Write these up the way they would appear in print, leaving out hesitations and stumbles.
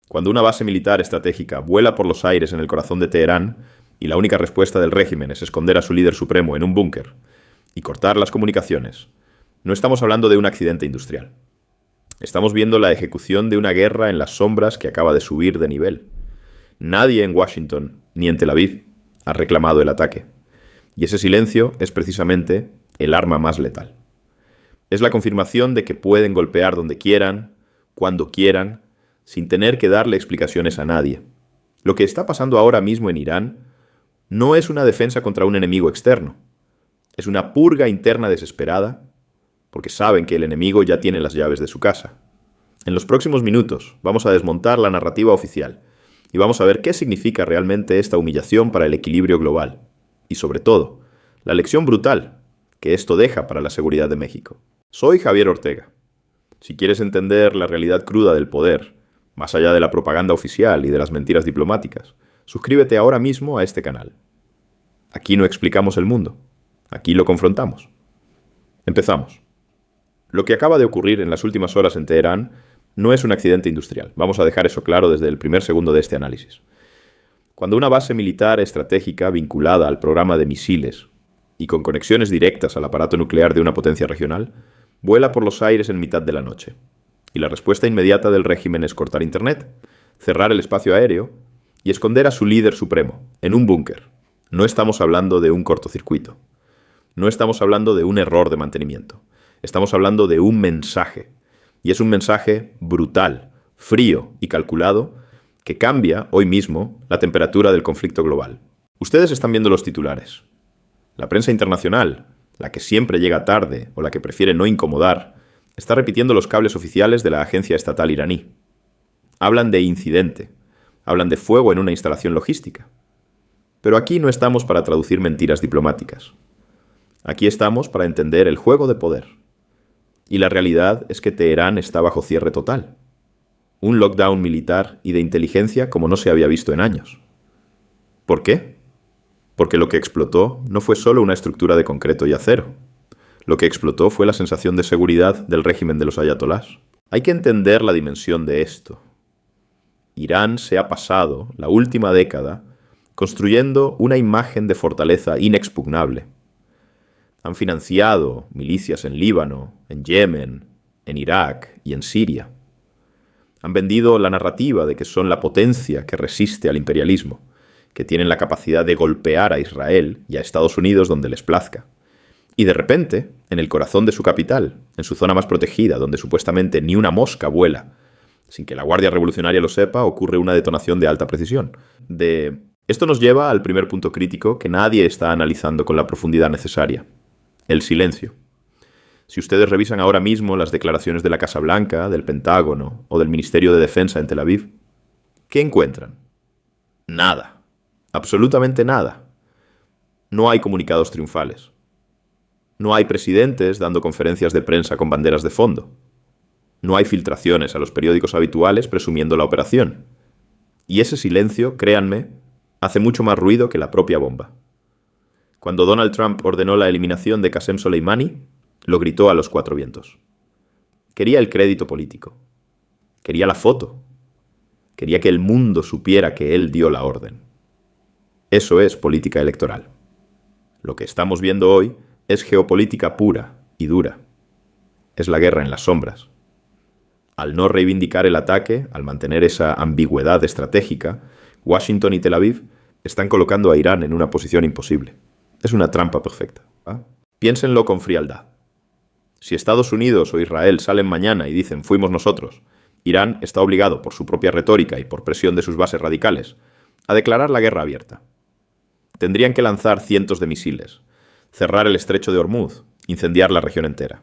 Cuando una base militar estratégica vuela por los aires en el corazón de Teherán y la única respuesta del régimen es esconder a su líder supremo en un búnker y cortar las comunicaciones, no estamos hablando de un accidente industrial. Estamos viendo la ejecución de una guerra en las sombras que acaba de subir de nivel. Nadie en Washington ni en Tel Aviv ha reclamado el ataque. Y ese silencio es precisamente el arma más letal. Es la confirmación de que pueden golpear donde quieran, cuando quieran, sin tener que darle explicaciones a nadie. Lo que está pasando ahora mismo en Irán no es una defensa contra un enemigo externo. Es una purga interna desesperada, porque saben que el enemigo ya tiene las llaves de su casa. En los próximos minutos vamos a desmontar la narrativa oficial y vamos a ver qué significa realmente esta humillación para el equilibrio global. Y sobre todo, la lección brutal que esto deja para la seguridad de México. Soy Javier Ortega. Si quieres entender la realidad cruda del poder, más allá de la propaganda oficial y de las mentiras diplomáticas, suscríbete ahora mismo a este canal. Aquí no explicamos el mundo, aquí lo confrontamos. Empezamos. Lo que acaba de ocurrir en las últimas horas en Teherán no es un accidente industrial. Vamos a dejar eso claro desde el primer segundo de este análisis. Cuando una base militar estratégica vinculada al programa de misiles y con conexiones directas al aparato nuclear de una potencia regional, vuela por los aires en mitad de la noche. Y la respuesta inmediata del régimen es cortar internet, cerrar el espacio aéreo y esconder a su líder supremo en un búnker. No estamos hablando de un cortocircuito. No estamos hablando de un error de mantenimiento. Estamos hablando de un mensaje. Y es un mensaje brutal, frío y calculado que cambia hoy mismo la temperatura del conflicto global. Ustedes están viendo los titulares. La prensa internacional, la que siempre llega tarde o la que prefiere no incomodar, está repitiendo los cables oficiales de la agencia estatal iraní. Hablan de incidente, hablan de fuego en una instalación logística. Pero aquí no estamos para traducir mentiras diplomáticas. Aquí estamos para entender el juego de poder. Y la realidad es que Teherán está bajo cierre total. Un lockdown militar y de inteligencia como no se había visto en años. ¿Por qué? Porque lo que explotó no fue solo una estructura de concreto y acero. Lo que explotó fue la sensación de seguridad del régimen de los ayatolás. Hay que entender la dimensión de esto. Irán se ha pasado la última década construyendo una imagen de fortaleza inexpugnable. Han financiado milicias en Líbano, en Yemen, en Irak y en Siria. Han vendido la narrativa de que son la potencia que resiste al imperialismo, que tienen la capacidad de golpear a Israel y a Estados Unidos donde les plazca. Y de repente, en el corazón de su capital, en su zona más protegida, donde supuestamente ni una mosca vuela, sin que la Guardia Revolucionaria lo sepa, ocurre una detonación de alta precisión. Esto nos lleva al primer punto crítico que nadie está analizando con la profundidad necesaria. El silencio. Si ustedes revisan ahora mismo las declaraciones de la Casa Blanca, del Pentágono o del Ministerio de Defensa en Tel Aviv, ¿qué encuentran? Nada. Absolutamente nada. No hay comunicados triunfales. No hay presidentes dando conferencias de prensa con banderas de fondo. No hay filtraciones a los periódicos habituales presumiendo la operación. Y ese silencio, créanme, hace mucho más ruido que la propia bomba. Cuando Donald Trump ordenó la eliminación de Qasem Soleimani, lo gritó a los cuatro vientos. Quería el crédito político. Quería la foto. Quería que el mundo supiera que él dio la orden. Eso es política electoral. Lo que estamos viendo hoy es geopolítica pura y dura. Es la guerra en las sombras. Al no reivindicar el ataque, al mantener esa ambigüedad estratégica, Washington y Tel Aviv están colocando a Irán en una posición imposible. Es una trampa perfecta. Piénsenlo con frialdad. Si Estados Unidos o Israel salen mañana y dicen fuimos nosotros, Irán está obligado por su propia retórica y por presión de sus bases radicales a declarar la guerra abierta. Tendrían que lanzar cientos de misiles, cerrar el estrecho de Hormuz, incendiar la región entera.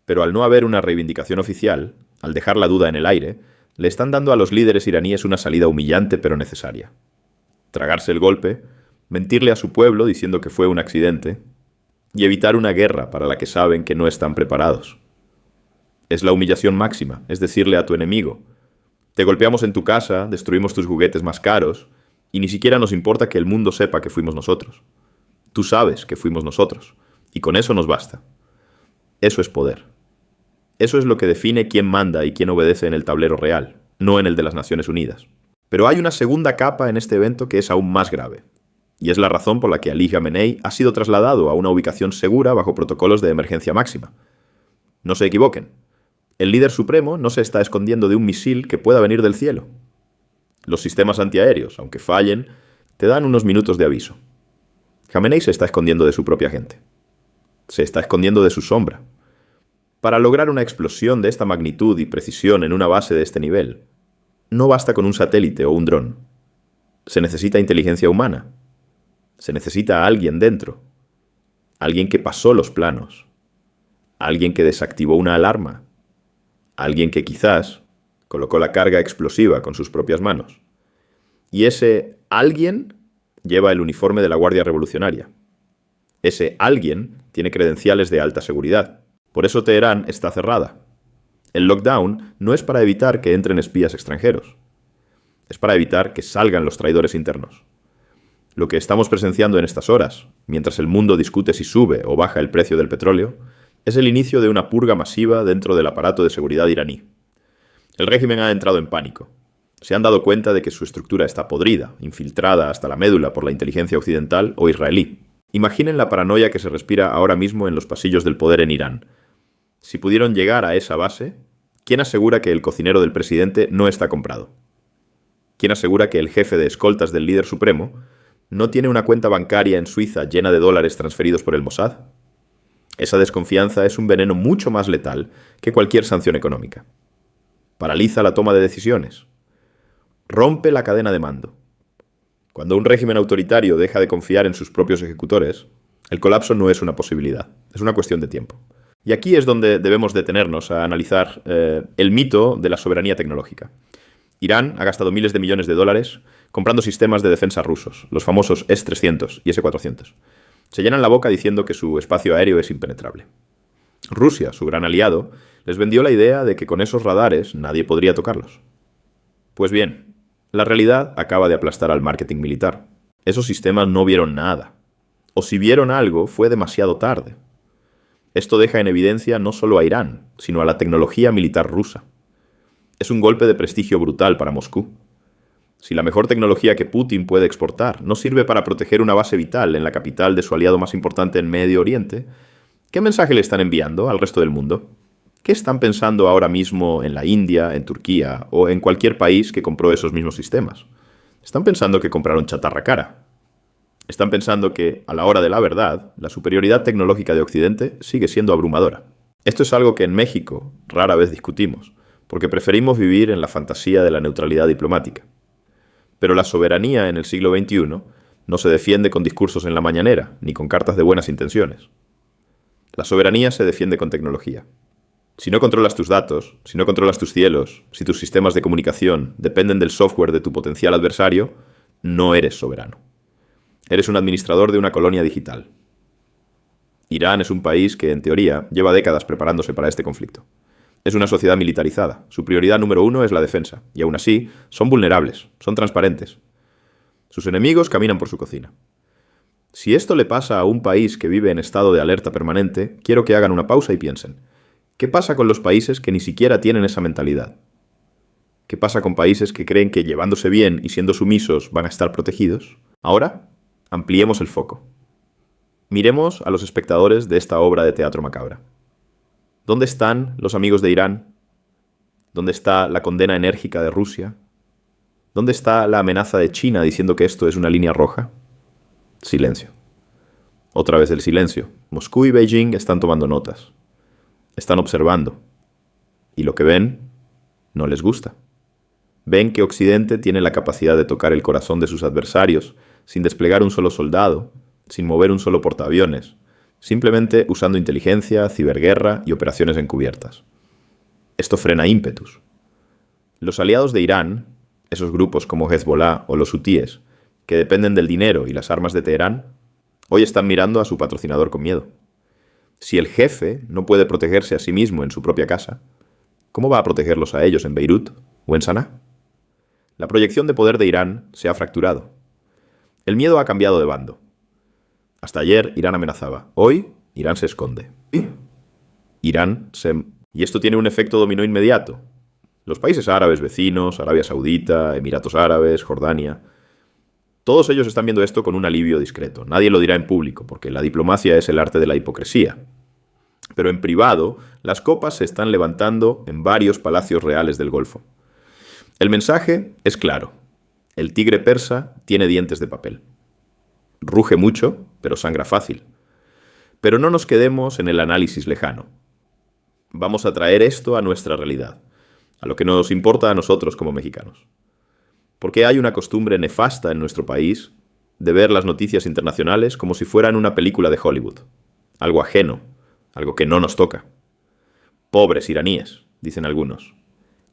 Pero al no haber una reivindicación oficial, al dejar la duda en el aire, le están dando a los líderes iraníes una salida humillante pero necesaria. Tragarse el golpe, mentirle a su pueblo diciendo que fue un accidente y evitar una guerra para la que saben que no están preparados. Es la humillación máxima, es decirle a tu enemigo: te golpeamos en tu casa, destruimos tus juguetes más caros y ni siquiera nos importa que el mundo sepa que fuimos nosotros. Tú sabes que fuimos nosotros y con eso nos basta. Eso es poder. Eso es lo que define quién manda y quién obedece en el tablero real. no en el de las Naciones Unidas. Pero hay una segunda capa en este evento que es aún más grave. Y es la razón por la que Ali Khamenei ha sido trasladado a una ubicación segura bajo protocolos de emergencia máxima. No se equivoquen. El líder supremo no se está escondiendo de un misil que pueda venir del cielo. Los sistemas antiaéreos, aunque fallen, te dan unos minutos de aviso. Khamenei se está escondiendo de su propia gente. Se está escondiendo de su sombra. Para lograr una explosión de esta magnitud y precisión en una base de este nivel, no basta con un satélite o un dron. Se necesita inteligencia humana. Se necesita a alguien dentro. Alguien que pasó los planos. Alguien que desactivó una alarma. Alguien que quizás colocó la carga explosiva con sus propias manos. Y ese alguien lleva el uniforme de la Guardia Revolucionaria. Ese alguien tiene credenciales de alta seguridad. Por eso Teherán está cerrada. El lockdown no es para evitar que entren espías extranjeros. Es para evitar que salgan los traidores internos. Lo que estamos presenciando en estas horas, mientras el mundo discute si sube o baja el precio del petróleo, es el inicio de una purga masiva dentro del aparato de seguridad iraní. El régimen ha entrado en pánico. Se han dado cuenta de que su estructura está podrida, infiltrada hasta la médula por la inteligencia occidental o israelí. Imaginen la paranoia que se respira ahora mismo en los pasillos del poder en Irán. Si pudieron llegar a esa base, ¿quién asegura que el cocinero del presidente no está comprado? ¿Quién asegura que el jefe de escoltas del líder supremo no tiene una cuenta bancaria en Suiza llena de dólares transferidos por el Mossad? Esa desconfianza es un veneno mucho más letal que cualquier sanción económica. Paraliza la toma de decisiones. Rompe la cadena de mando. Cuando un régimen autoritario deja de confiar en sus propios ejecutores, el colapso no es una posibilidad, es una cuestión de tiempo. Y aquí es donde debemos detenernos a analizar el mito de la soberanía tecnológica. Irán ha gastado miles de millones de dólares comprando sistemas de defensa rusos, los famosos S-300 y S-400. Se llenan la boca diciendo que su espacio aéreo es impenetrable. Rusia, su gran aliado, les vendió la idea de que con esos radares nadie podría tocarlos. Pues bien, la realidad acaba de aplastar al marketing militar. Esos sistemas no vieron nada. O si vieron algo, fue demasiado tarde. Esto deja en evidencia no solo a Irán, sino a la tecnología militar rusa. Es un golpe de prestigio brutal para Moscú. Si la mejor tecnología que Putin puede exportar no sirve para proteger una base vital en la capital de su aliado más importante en Medio Oriente, ¿qué mensaje le están enviando al resto del mundo? ¿Qué están pensando ahora mismo en la India, en Turquía o en cualquier país que compró esos mismos sistemas? Están pensando que compraron chatarra cara. Están pensando que, a la hora de la verdad, la superioridad tecnológica de Occidente sigue siendo abrumadora. Esto es algo que en México rara vez discutimos, porque preferimos vivir en la fantasía de la neutralidad diplomática. Pero la soberanía en el siglo XXI no se defiende con discursos en la mañanera, ni con cartas de buenas intenciones. La soberanía se defiende con tecnología. Si no controlas tus datos, si no controlas tus cielos, si tus sistemas de comunicación dependen del software de tu potencial adversario, no eres soberano. Eres un administrador de una colonia digital. Irán es un país que, en teoría, lleva décadas preparándose para este conflicto. Es una sociedad militarizada. Su prioridad número 1 es la defensa. Y aún así, son vulnerables, son transparentes. Sus enemigos caminan por su cocina. Si esto le pasa a un país que vive en estado de alerta permanente, quiero que hagan una pausa y piensen. ¿Qué pasa con los países que ni siquiera tienen esa mentalidad? ¿Qué pasa con países que creen que llevándose bien y siendo sumisos van a estar protegidos? Ahora, ampliemos el foco. Miremos a los espectadores de esta obra de teatro macabra. ¿Dónde están los amigos de Irán? ¿Dónde está la condena enérgica de Rusia? ¿Dónde está la amenaza de China diciendo que esto es una línea roja? Silencio. Otra vez el silencio. Moscú y Beijing están tomando notas. Están observando. Y lo que ven no les gusta. Ven que Occidente tiene la capacidad de tocar el corazón de sus adversarios sin desplegar un solo soldado, sin mover un solo portaaviones, simplemente usando inteligencia, ciberguerra y operaciones encubiertas. Esto frena ímpetus. Los aliados de Irán, esos grupos como Hezbollah o los hutíes, que dependen del dinero y las armas de Teherán, hoy están mirando a su patrocinador con miedo. Si el jefe no puede protegerse a sí mismo en su propia casa, ¿cómo va a protegerlos a ellos en Beirut o en Saná? La proyección de poder de Irán se ha fracturado. El miedo ha cambiado de bando. Hasta ayer Irán amenazaba. Hoy Irán se esconde. Y esto tiene un efecto dominó inmediato. Los países árabes vecinos, Arabia Saudita, Emiratos Árabes, Jordania, todos ellos están viendo esto con un alivio discreto. Nadie lo dirá en público, porque la diplomacia es el arte de la hipocresía. Pero en privado, las copas se están levantando en varios palacios reales del Golfo. El mensaje es claro. El tigre persa tiene dientes de papel. Ruge mucho, pero sangra fácil. Pero no nos quedemos en el análisis lejano. Vamos a traer esto a nuestra realidad, a lo que nos importa a nosotros como mexicanos. Porque hay una costumbre nefasta en nuestro país de ver las noticias internacionales como si fueran una película de Hollywood. Algo ajeno, algo que no nos toca. Pobres iraníes, dicen algunos.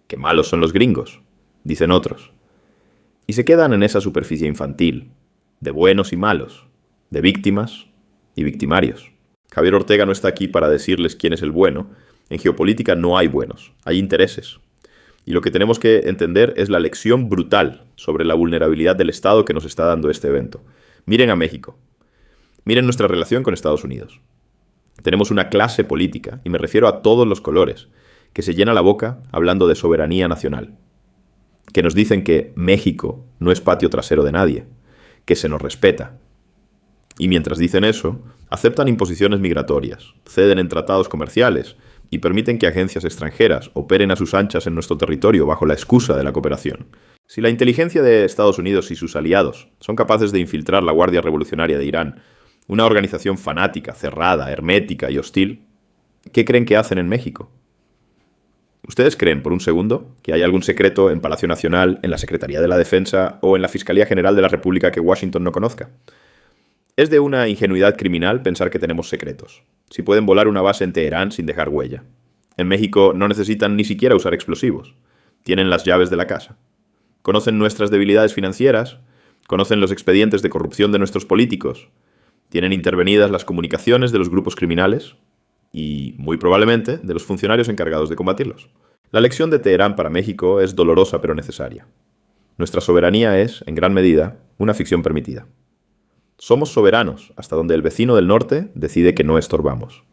Qué malos son los gringos, dicen otros. Y se quedan en esa superficie infantil, de buenos y malos, de víctimas y victimarios. Javier Ortega no está aquí para decirles quién es el bueno. En geopolítica no hay buenos, hay intereses. Y lo que tenemos que entender es la lección brutal sobre la vulnerabilidad del Estado que nos está dando este evento. Miren a México. Miren nuestra relación con Estados Unidos. Tenemos una clase política, y me refiero a todos los colores, que se llena la boca hablando de soberanía nacional. Que nos dicen que México no es patio trasero de nadie, que se nos respeta. Y mientras dicen eso, aceptan imposiciones migratorias, ceden en tratados comerciales y permiten que agencias extranjeras operen a sus anchas en nuestro territorio bajo la excusa de la cooperación. Si la inteligencia de Estados Unidos y sus aliados son capaces de infiltrar la Guardia Revolucionaria de Irán, una organización fanática, cerrada, hermética y hostil, ¿qué creen que hacen en México? ¿Ustedes creen, por un segundo, que hay algún secreto en Palacio Nacional, en la Secretaría de la Defensa o en la Fiscalía General de la República que Washington no conozca? Es de una ingenuidad criminal pensar que tenemos secretos. Si pueden volar una base en Teherán sin dejar huella. En México no necesitan ni siquiera usar explosivos. Tienen las llaves de la casa. Conocen nuestras debilidades financieras. Conocen los expedientes de corrupción de nuestros políticos. Tienen intervenidas las comunicaciones de los grupos criminales y, muy probablemente, de los funcionarios encargados de combatirlos. La lección de Teherán para México es dolorosa pero necesaria. Nuestra soberanía es, en gran medida, una ficción permitida. Somos soberanos hasta donde el vecino del norte decide que no estorbamos.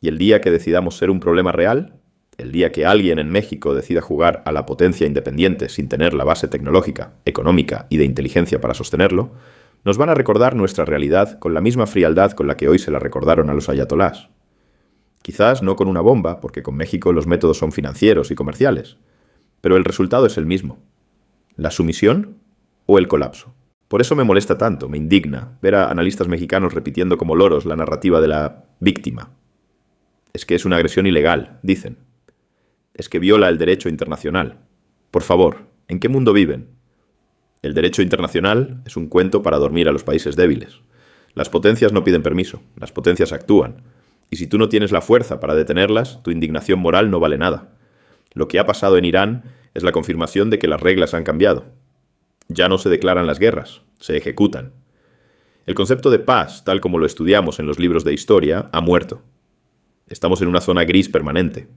Y el día que decidamos ser un problema real, el día que alguien en México decida jugar a la potencia independiente sin tener la base tecnológica, económica y de inteligencia para sostenerlo, nos van a recordar nuestra realidad con la misma frialdad con la que hoy se la recordaron a los ayatolás. Quizás no con una bomba, porque con México los métodos son financieros y comerciales, pero el resultado es el mismo: la sumisión o el colapso. Por eso me molesta tanto, me indigna, ver a analistas mexicanos repitiendo como loros la narrativa de la víctima. Es que es una agresión ilegal, dicen. Es que viola el derecho internacional. Por favor, ¿en qué mundo viven? El derecho internacional es un cuento para dormir a los países débiles. Las potencias no piden permiso, las potencias actúan. Y si tú no tienes la fuerza para detenerlas, tu indignación moral no vale nada. Lo que ha pasado en Irán es la confirmación de que las reglas han cambiado. Ya no se declaran las guerras, se ejecutan. El concepto de paz, tal como lo estudiamos en los libros de historia, ha muerto. Estamos en una zona gris permanente.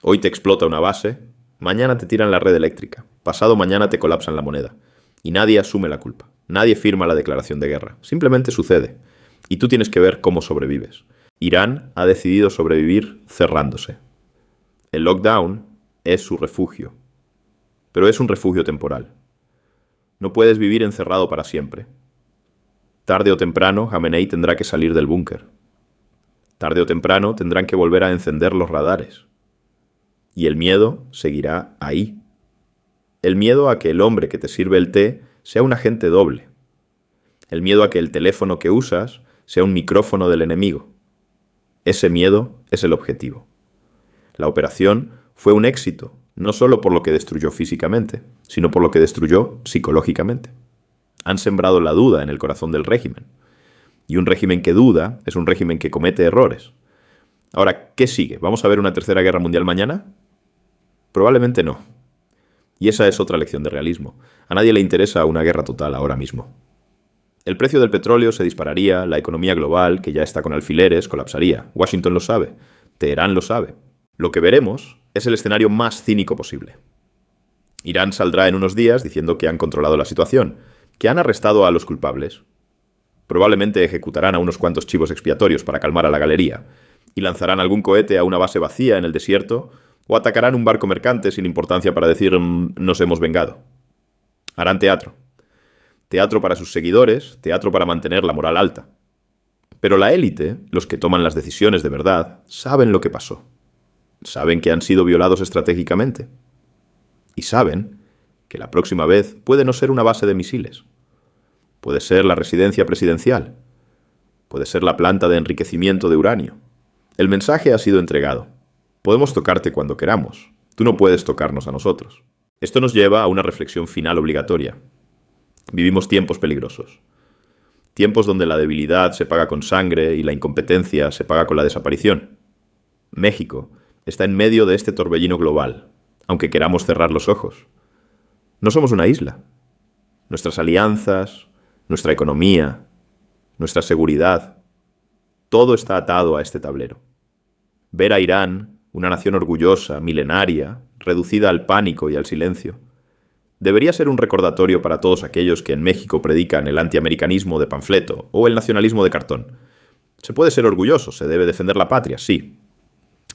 Hoy te explota una base, mañana te tiran la red eléctrica, pasado mañana te colapsan la moneda. Y nadie asume la culpa, nadie firma la declaración de guerra, simplemente sucede. Y tú tienes que ver cómo sobrevives. Irán ha decidido sobrevivir cerrándose. El lockdown es su refugio, pero es un refugio temporal. No puedes vivir encerrado para siempre. Tarde o temprano, Jamenei tendrá que salir del búnker. Tarde o temprano tendrán que volver a encender los radares. Y el miedo seguirá ahí. El miedo a que el hombre que te sirve el té sea un agente doble. El miedo a que el teléfono que usas sea un micrófono del enemigo. Ese miedo es el objetivo. La operación fue un éxito, no solo por lo que destruyó físicamente, sino por lo que destruyó psicológicamente. Han sembrado la duda en el corazón del régimen. Y un régimen que duda es un régimen que comete errores. Ahora, ¿qué sigue? ¿Vamos a ver una tercera guerra mundial mañana? Probablemente no. Y esa es otra lección de realismo. A nadie le interesa una guerra total ahora mismo. El precio del petróleo se dispararía, la economía global, que ya está con alfileres, colapsaría. Washington lo sabe, Teherán lo sabe. Lo que veremos es el escenario más cínico posible. Irán saldrá en unos días diciendo que han controlado la situación, que han arrestado a los culpables. Probablemente ejecutarán a unos cuantos chivos expiatorios para calmar a la galería, y lanzarán algún cohete a una base vacía en el desierto, O atacarán un barco mercante sin importancia para decir nos hemos vengado. Harán teatro. Teatro para sus seguidores, teatro para mantener la moral alta. Pero la élite, los que toman las decisiones de verdad, saben lo que pasó. Saben que han sido violados estratégicamente. Y saben que la próxima vez puede no ser una base de misiles. Puede ser la residencia presidencial. Puede ser la planta de enriquecimiento de uranio. El mensaje ha sido entregado. Podemos tocarte cuando queramos. Tú no puedes tocarnos a nosotros. Esto nos lleva a una reflexión final obligatoria. Vivimos tiempos peligrosos. Tiempos donde la debilidad se paga con sangre y la incompetencia se paga con la desaparición. México está en medio de este torbellino global, aunque queramos cerrar los ojos. No somos una isla. Nuestras alianzas, nuestra economía, nuestra seguridad, todo está atado a este tablero. Ver a Irán, una nación orgullosa, milenaria, reducida al pánico y al silencio, debería ser un recordatorio para todos aquellos que en México predican el antiamericanismo de panfleto o el nacionalismo de cartón. Se puede ser orgulloso, se debe defender la patria, sí,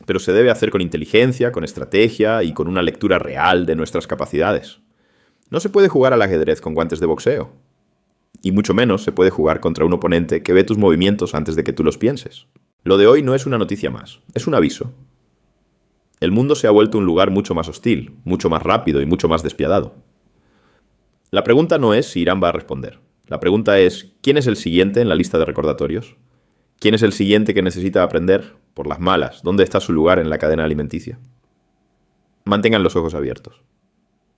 pero se debe hacer con inteligencia, con estrategia y con una lectura real de nuestras capacidades. No se puede jugar al ajedrez con guantes de boxeo. Y mucho menos se puede jugar contra un oponente que ve tus movimientos antes de que tú los pienses. Lo de hoy no es una noticia más, es un aviso. El mundo se ha vuelto un lugar mucho más hostil, mucho más rápido y mucho más despiadado. La pregunta no es si Irán va a responder. La pregunta es, ¿quién es el siguiente en la lista de recordatorios? ¿Quién es el siguiente que necesita aprender, por las malas, dónde está su lugar en la cadena alimenticia? Mantengan los ojos abiertos.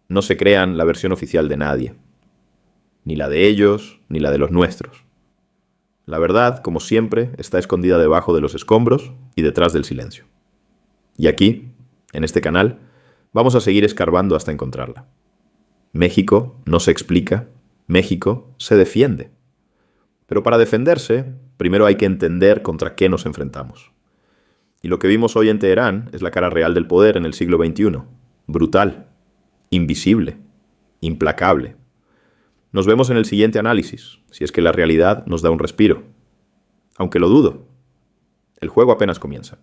No se crean la versión oficial de nadie. Ni la de ellos, ni la de los nuestros. La verdad, como siempre, está escondida debajo de los escombros y detrás del silencio. Y aquí, en este canal, vamos a seguir escarbando hasta encontrarla. México no se explica, México se defiende. Pero para defenderse, primero hay que entender contra qué nos enfrentamos. Y lo que vimos hoy en Teherán es la cara real del poder en el siglo XXI. Brutal, invisible, implacable. Nos vemos en el siguiente análisis, si es que la realidad nos da un respiro. Aunque lo dudo. El juego apenas comienza.